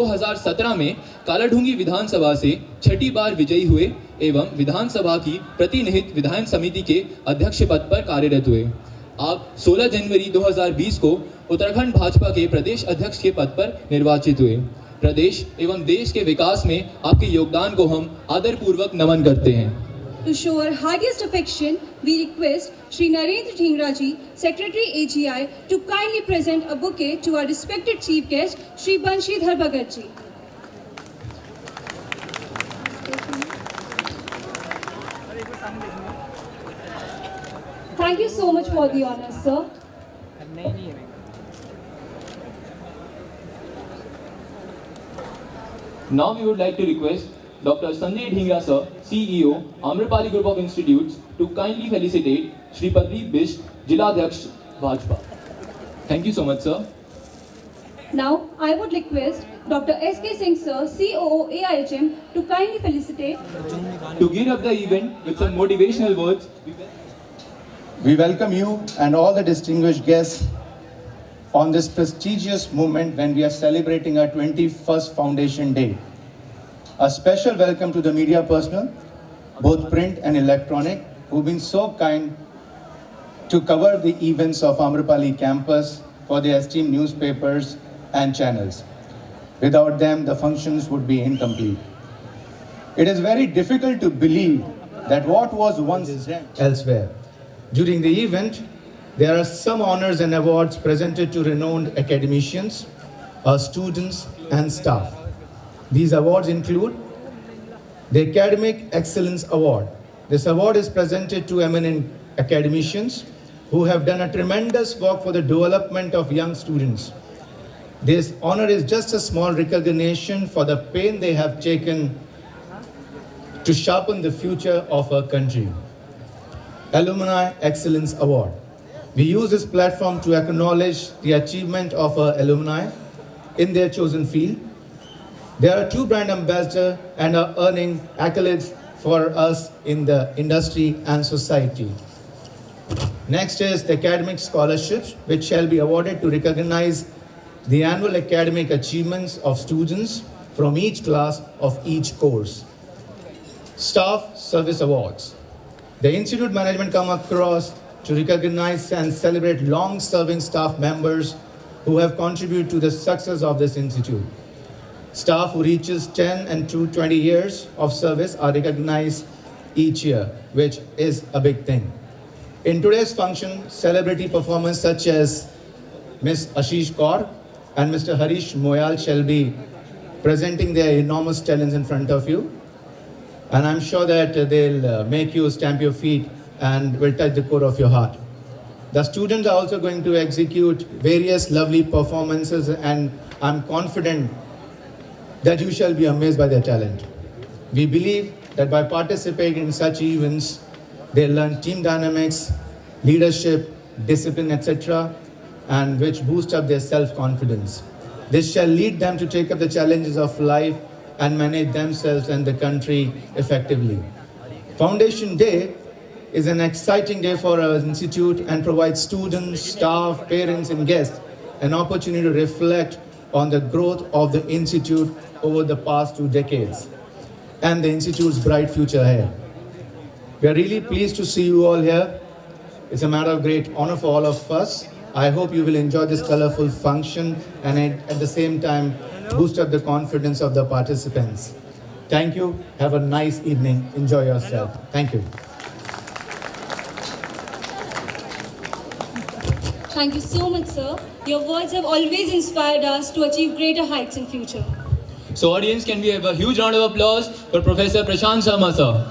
2017 में कालाढूंगी विधानसभा से छठी बार विजयी हुए एवं विधानसभा की प्रतिनिधित्व विधान समिति के अध्यक्ष पद पर कार्यरत हुए। आप 16 जनवरी 2020 को उत्तराखंड भाजपा के प्रदेश अध्यक्ष के पद पर निर्वाचित हुए। प्रदेश एवं देश के विकास में आपके योगदान को हम आदरपूर्वक नमन करते हैं। To show our heartiest affection, we request Shri Narendra Dhingra ji, Secretary AGI, to kindly present a bouquet to our respected chief guest, Shri Banshidhar Bhagat ji. Thank you so much for the honor, sir. Now we would like to request Dr. Sanjay Dhingra sir, CEO, Amrapali Group of Institutes, to kindly felicitate Shri Paddeep Bisht, Jila Adhyaksh, Bhajpa. Thank you so much, sir. Now, I would request Dr. S.K. Singh sir, COO AIHM, to kindly felicitate. To gear up the event with some motivational words, we welcome you and all the distinguished guests on this prestigious moment when we are celebrating our 21st Foundation Day. A special welcome to the media personnel, both print and electronic, who've been so kind to cover the events of Amrapali campus for the esteemed newspapers and channels. Without them, the functions would be incomplete. It is very difficult to believe that what was once elsewhere. During the event, there are some honors and awards presented to renowned academicians, our students and staff. These awards include the Academic Excellence Award. This award is presented to eminent academicians who have done a tremendous work for the development of young students. This honor is just a small recognition for the pain they have taken to sharpen the future of our country. Alumni Excellence Award. We use this platform to acknowledge the achievement of our alumni in their chosen field. There are two brand ambassadors and are earning accolades for us in the industry and society. Next is the academic scholarships, which shall be awarded to recognize the annual academic achievements of students from each class of each course. Staff Service Awards. The Institute management come across to recognize and celebrate long-serving staff members who have contributed to the success of this institute. Staff who reaches 10 and 20 years of service are recognized each year, which is a big thing. In today's function, celebrity performers such as Ms. Ashish Kaur and Mr. Harish Moyal shall be presenting their enormous talents in front of you. And I'm sure that they'll make you stamp your feet and will touch the core of your heart. The students are also going to execute various lovely performances, and I'm confident that you shall be amazed by their talent. We believe that by participating in such events, they learn team dynamics, leadership, discipline, etc., and which boost up their self-confidence. This shall lead them to take up the challenges of life and manage themselves and the country effectively. Foundation Day is an exciting day for our institute and provides students, staff, parents, and guests an opportunity to reflect on the growth of the institute over the past 2 decades and the institute's bright future ahead. We are really pleased to see you all here. It's a matter of great honor for all of us. I hope you will enjoy this colorful function and at the same time boost up the confidence of the participants. Thank you. Have a nice evening. Enjoy yourself. Thank you. Thank you so much, sir. Your words have always inspired us to achieve greater heights in future. so audience, can we have a huge round of applause for Professor Prashant Sharma sir.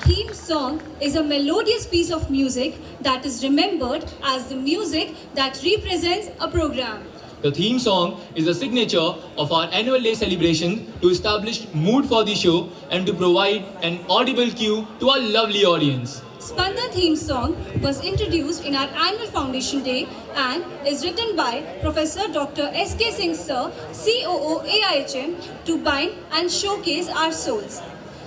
Theme song is a melodious piece of music that is remembered as the music that represents a program. The theme song is a signature of our annual day celebration to establish mood for the show and to provide an audible cue to our lovely audience. Spanda theme song was introduced in our annual Foundation Day and is written by Professor Dr. S.K. Singh Sir, COO AIHM, to bind and showcase our souls.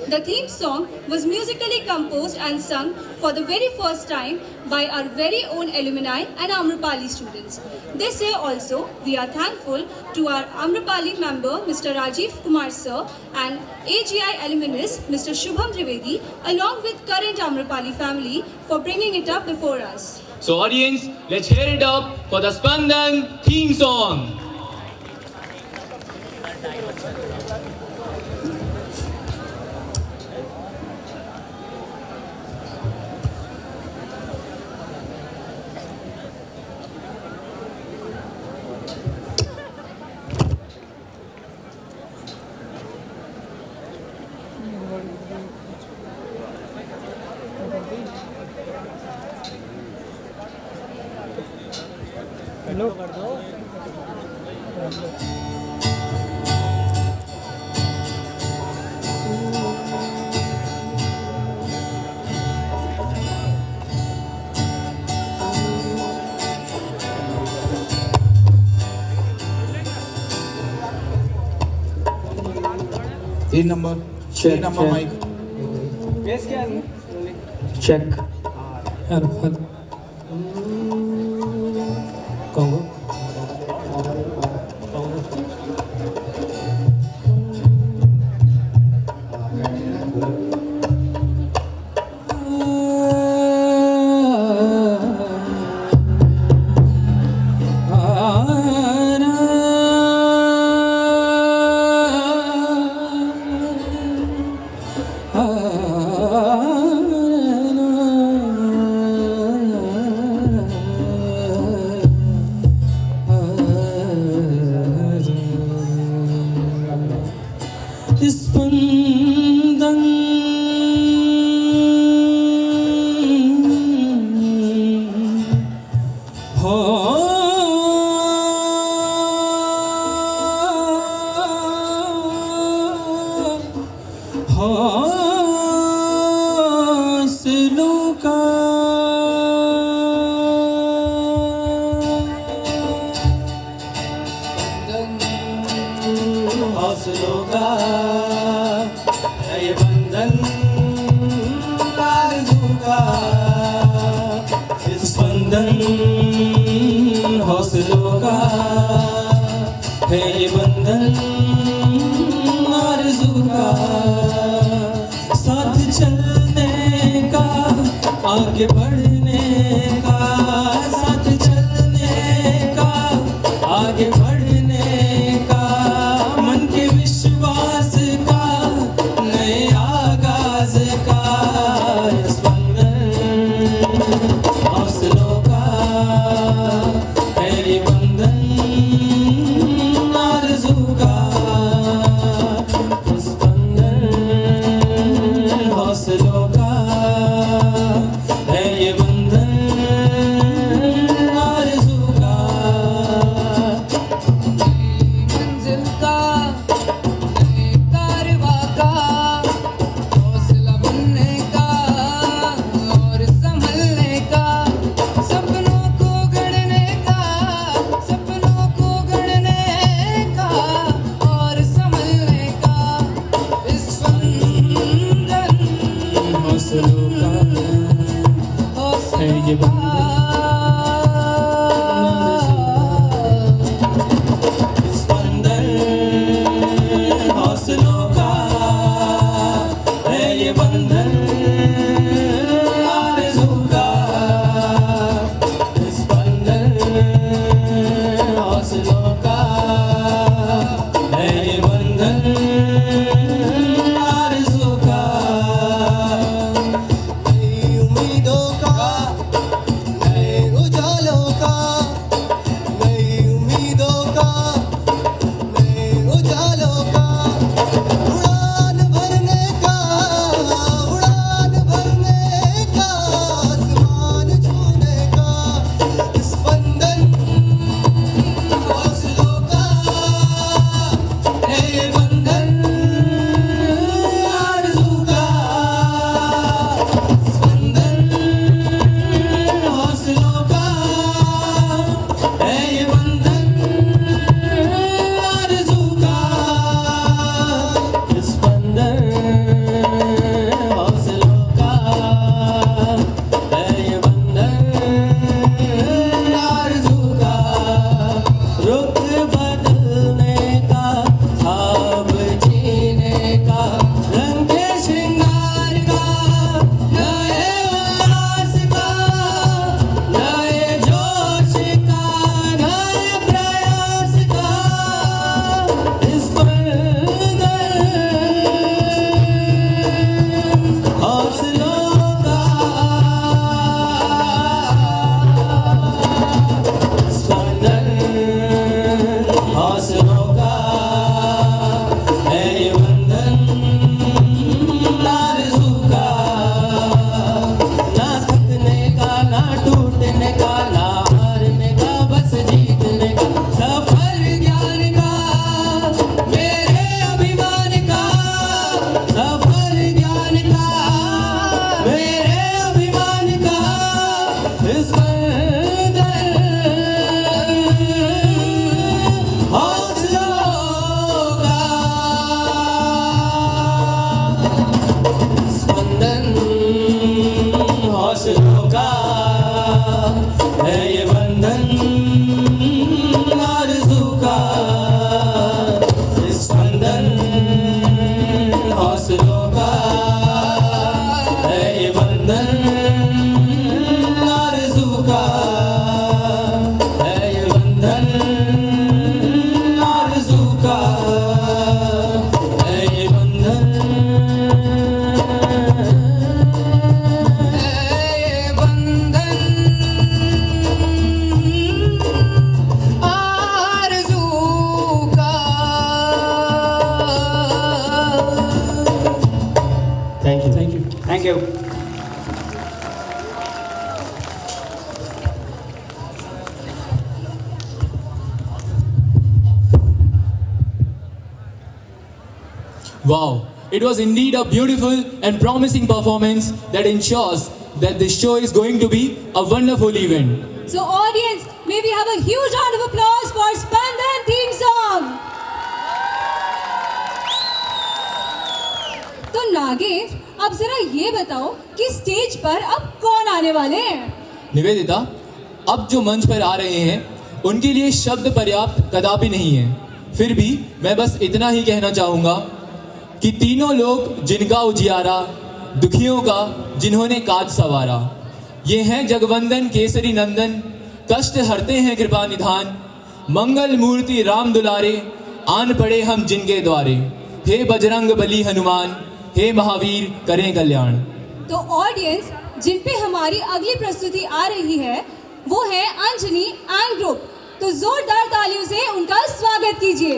The theme song was musically composed and sung for the very first time by our very own alumni and Amrapali students. This year also, we are thankful to our Amrapali member Mr. Rajiv Kumar Sir and AGI alumnus Mr. Shubham Trivedi along with current Amrapali family for bringing it up before us. So audience, let's hear it up for the Spandan theme song. तीन नंबर mike check hello hello कॉन्गो स्पंदन हो हौसलों का हौसलों का है ये बंधन आरज़ू का स्पंदन हौसलों का है ये बंधन आरज़ू का साथ चलने का आगे बढ़ने का साथ चलने का आगे बढ़ने का मन के विश्वास का नए आगाज का स्पंदन हौसलों का है ये बंधन आरज़ू का स्पंदन हौसलों का है ये बंधन आरज़ू का बदलने का, ख्वाब जीने का, रंग श्रृंगार का, नए उल्लास का, नए जोश का, नए प्रयास का, इस बंधन हौसलों का, स्पंदन हौसलों का है ये बंधन आरज़ू का, ना थकने का, ना टूटने का, ना हारने का, बस जीतने का, सफल ज्ञान का, मेरे अभिमान का, सफल ज्ञान का, मेरे अभिमान का, इस बंधन हौसलों का, स्पंदन हौसलों का है ये बंधन आरज़ू का, स्पंदन हौसलों का है ये बंधन आरज़ू का, है ये बंधन आरज़ू का, है ये बंधन, है ये बंधन आरज़ू का। Thank you. Thank you. Thank you. Wow, it was indeed a beautiful and promising performance that ensures that this show is going to be a wonderful event. So audience, may we have a huge round of applause for Spandan theme song. तो नागेश, अब जरा ये बताओ कि stage पर अब कौन आने वाले हैं? निवेदिता, अब जो मंच पर आ रहे हैं उनके लिए शब्द पर्याप्त कदापि नहीं है। फिर भी मैं बस इतना ही कहना चाहूँगा कि तीनों लोग जिनका उजियारा, दुखियों का जिन्होंने काज सवारा, ये हैं जगवंदन केसरी नंदन, कष्ट हरते हैं कृपा निधान, मंगल मूर्ति राम दुलारे, आन पड़े हम जिनके द्वारे, हे बजरंग बली हनुमान, हे महावीर करें कल्याण। तो ऑडियंस, जिन पे हमारी अगली प्रस्तुति आ रही है वो है अंजनी एंड ग्रुप। तो जोरदार तालियों से उनका स्वागत कीजिए।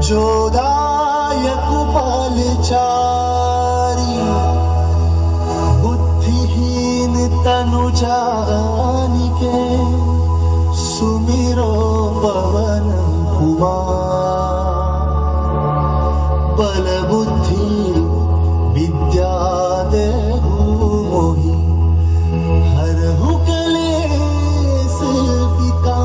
जोदायक पालचारी बुद्धिहीन तनु जानिके सुमिरो पवन कुमार बल बुद्धि विद्या देहु मोहि हरहु कलेश विकार।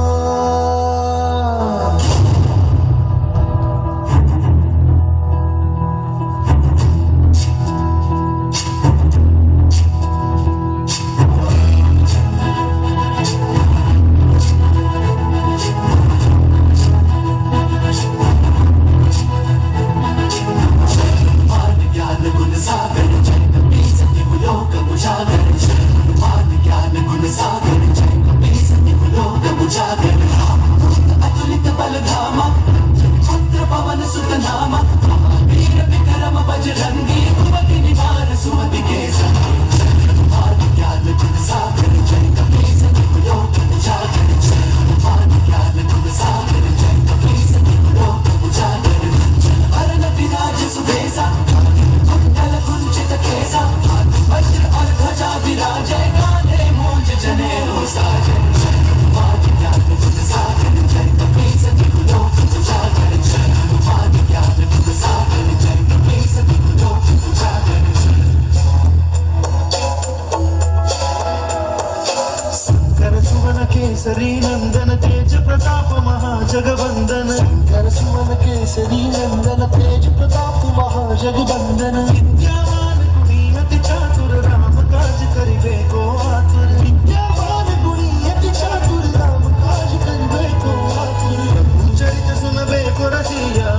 केसरी नंदन तेज प्रताप महाजगवंदन शंकर सुमन केसरी नंदन तेज प्रताप महाजगवंदन विद्यावान गुणी अति चातुर राम काज करिबे को आतुर विद्यावान गुणी अति चातुर राम काज करिबे को आतुर प्रभु चरित सुनबे को रसिया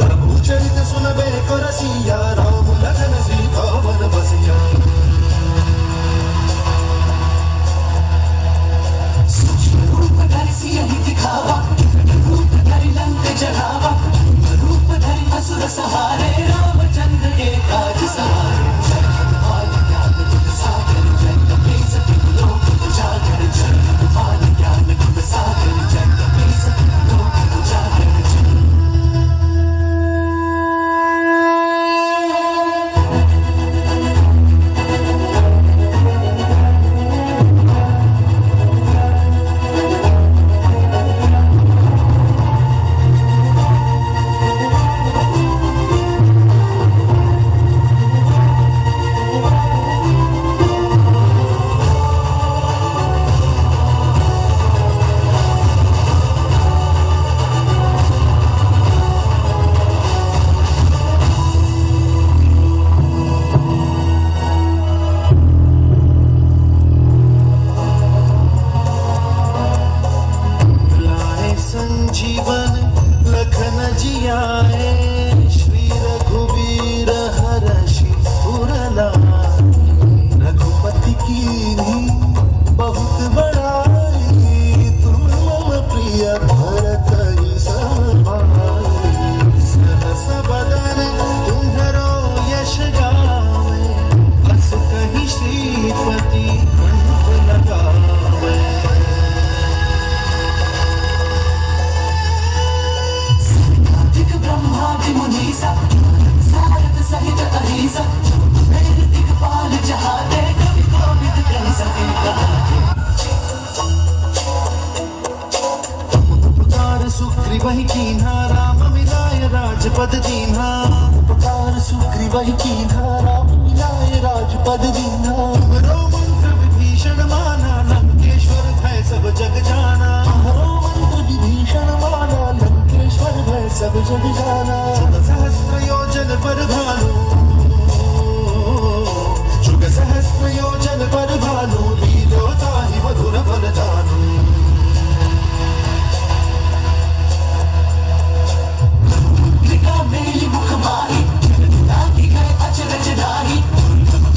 प्रभु चरित सुनबे को रसिया राम लखन सीता वन बसिया रूप धरि सियहि दिखावा रूप धरि लंक जरावा रूप धरि असुर सहारे रामचंद्र के काज सहारे जगपाल ज्ञान गुण सागर जग पे सभी लोक उजागर जगपाल ज्ञान गुण सागर जग पे सभी लोक उजागर जीवन लखन जियाए श्री रघुवीर हर्षि उरला रघुपति कीन्ही बहुत बड़ाई तुम मम प्रिय भरत ही समाई सहस बदन तुम्हरो यश गावे बस कहि श्रीपति कंठ लगावे ब्रह्मादि मुनीसा सारद सहित अहिसा वेद दिक्पाल जहाते कवि कोविद कहि सके उपकार सुग्रीवहि कीन्हा राम मिलाय राजपद दीन्हा उपकार सुग्रीवहि कीन्हा राम मिलाय राजपद दीन्हा हरो मंत्र विभीषण माना लंकेश्वर भय सब जग जाना हरो मंत्र विभीषण माना लंकेश्वर भय सब जग जाना जुग सहस्त्र योजन पर भानु जुग सहस्त्र योजन पर भानु लीलोता ही मधुर फल जानू मुद्रिका मेली मुख माही लागी गए अचरज राही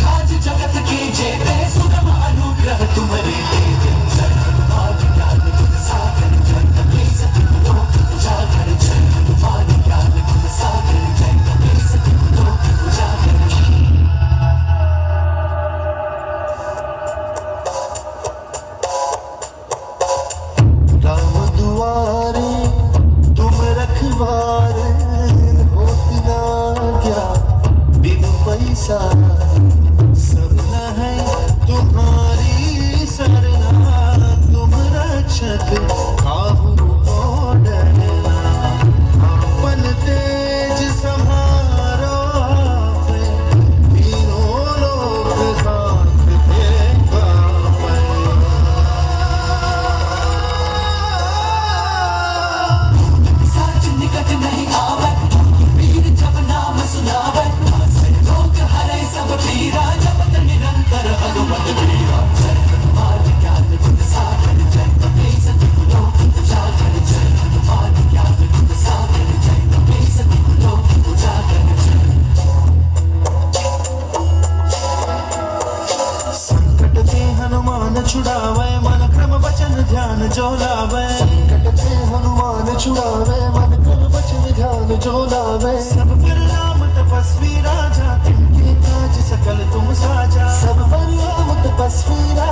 काज जगत के जेते सुगम अनुग्रह तुम्हारे देते जगपाल ज्ञान गुण सागर जग पे सभी लोक उजागर जगपाल ज्ञान गुण सागर जग पे सभी लोक उजागर राम दुआरे तुम रखवारे होती ना क्या बिनु पैसा सबना है तुम्हारी सरना तुम रक्षक काहू को डरना अपन तेज सम्हारो आपे तीनों लोग साथ देखा सच निकट नहीं आवे वीर जब नाम सुनावे लोग हरे सब पीरा जपत निरंतर हनुमत वीरा जगपाल ज्ञान गुण सागर जग पे सभी लोक उजागर जगपाल ज्ञान गुण सागर जग पे सभी लोक उजागर संकट ते हनुमान छुड़ावे मन क्रम वचन ध्यान जो लावे संकट ते हनुमान छुड़ावे मन क्रम वचन ध्यान जो लावे सब पर राम तपस्वी राजा तिनके काज सकल तुम साजा सब पर राम तपस्वी